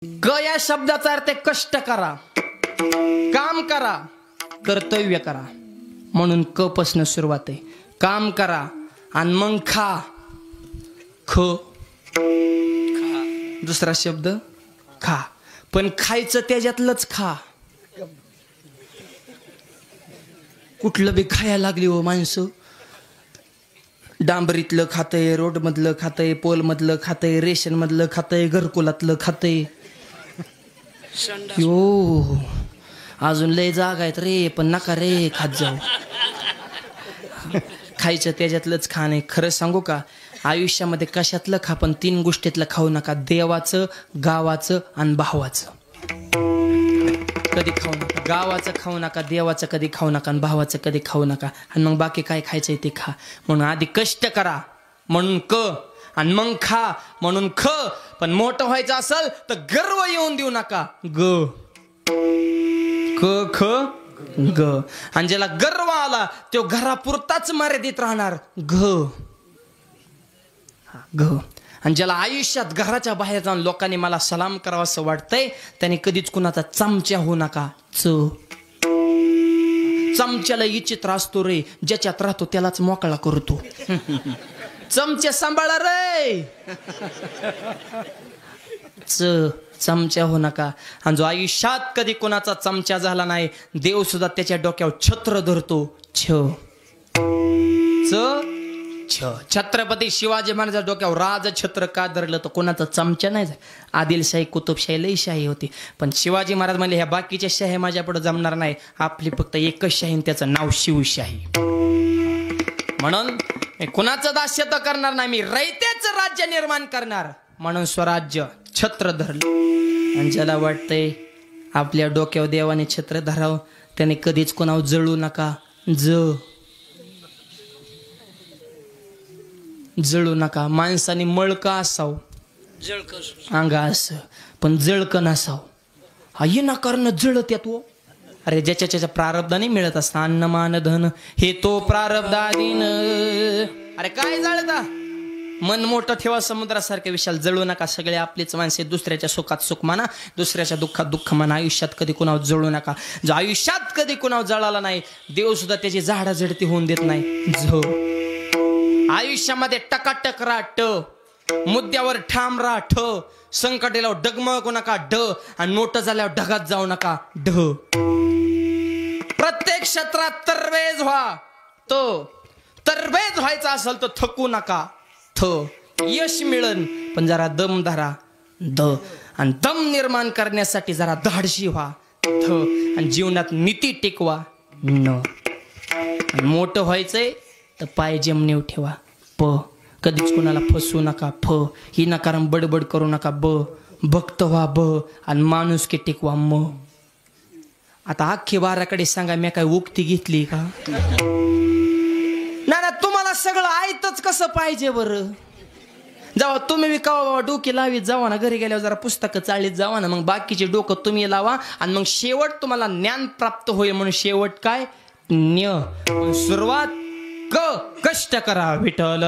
क या शब्दाचा अर्थ कष्ट करा, काम करा, कर्तव्य करा. म्हणून क पासून सुरुवात आहे. काम करा आणि मग खा. ख दुसरा शब्द खा, पण खायचं त्याच्यातलंच खा. कुठलं बी खायला लागली हो माणसं. डांबरीतलं खातंय, रोड मधलं खातंय, पोल मधलं खातंय, रेशन मधलं खातंय, घरकुलातलं खातंय. यो अजून लय जागा आहेत रे, पण नका रे खात जाऊ. खायचं त्याच्यातलंच खा. नाही खरं सांगू का, आयुष्यामध्ये कशातलं खा, पण 3 गोष्टीतलं खाऊ नका. देवाचं, गावाचं आणि भावाचं कधी खाऊ नका. गावाचं खाऊ नका, देवाचं कधी खाऊ नका, आणि भावाचं कधी खाऊ नका. आणि मग बाकी काय खायचंय ते खा. म्हणून आधी कष्ट करा म्हणून क, आणि मग खा म्हणून ख. पण मोठं व्हायचं असेल तर गर्व येऊन देऊ नका. ग क ख ग. आणि ज्याला गर्व आला तो घरापुरताच मर्यादित राहणार. ग ग. आणि ज्याला आयुष्यात घराच्या बाहेर जाऊन लोकांनी मला सलाम करावा असं वाटतंय, त्याने कधीच कुणाचा चमचा होऊ नका. च. चमच्याला इचित्र असतो रे, ज्याच्यात राहतो त्यालाच मोकळा करतो. चमचे सांभाळा रे. च. चमचा हो नका. आणि जो आयुष्यात कधी कोणाचा चमचा झाला नाही, देव सुद्धा त्याच्या डोक्यावर छत्र धरतो. छ च छ. छत्रपती शिवाजी महाराजांच्या डोक्यावर राजछत्र का धरलं तर कोणाचा चमचा नाही. आदिलशाही, कुतुबशाही लई शाही होती, पण शिवाजी महाराज म्हणले ह्या बाकीच्या शाही माझ्या पुढे जमणार नाही, आपली फक्त एकच शाही, त्याचं नाव शिवशाही. म्हणून कुणाचं दास्यत्व करणार नाही, मी रयतेच राज्य निर्माण करणार. म्हणून स्वराज्य छत्र धरलं. आणि ज्याला वाटतंय आपल्या डोक्यावर देवाने छत्र धरावं, त्याने कधीच कोणावर जळू नका. जळू नका. माणसाने मळका असावं, अंगा असं, पण जळकं नसावं. हा येना कारण जळत येतो. अरे ज्याच्या प्रारब्धाने मिळत असतं. अन्न मान धन हे तो प्रारब्धाधीन. अरे काय जळता. मन मोठं ठेवा समुद्रासारख्या विशाल. जळू नका. सगळे आपलीच माणसे. दुसऱ्याच्या सुखात सुख माना, दुसऱ्याच्या दुःखात दुःख माना. आयुष्यात कधी कुणावर जळू नका. जो आयुष्यात कधी कुणावर जळाला नाही, देव सुद्धा त्याची झाडाझडती होऊन देत नाही. झ. आयुष्यामध्ये टकाटक राहा. ट. मुद्द्यावर ठाम राहा. ठ. संकटाला डगमगू नका. ड. आणि मोठं झाल्यावर ढगात जाऊ नका. ढ. प्रत्येक क्षेत्रात तरवेज व्हा. तो तरवेज व्हायचा असेल तर थकू नका. थ. यश मिळन, पण जरा दम धरा. द. आणि दम निर्माण करण्यासाठी जरा धाडशी व्हा. थ. आणि जीवनात नीती टिकवा. न. आणि मोठं व्हायचंय तर पाय जमनीव ठेवा. प. कधीच कुणाला फसवू नका. फ. ही नकाराम बडबड करू नका. ब. भक्त व्हा. ब. आणि माणुसकी टिकवा. म. आता अख्खी बाराकडे सांगा, मी काय उक्ती घेतली का? ना तुम्हाला सगळं आयतच कसं पाहिजे बरं? जावा तुम्ही कवा डोके लावीत जावा ना. घरी गेल्यावर जरा पुस्तकं चाळीत जावा ना. मग बाकीचे डोकं तुम्ही लावा. आणि मग शेवट तुम्हाला ज्ञान प्राप्त होईल. म्हणून शेवट काय? न्य. सुरुवात क. कष्ट करा विठ्ठल.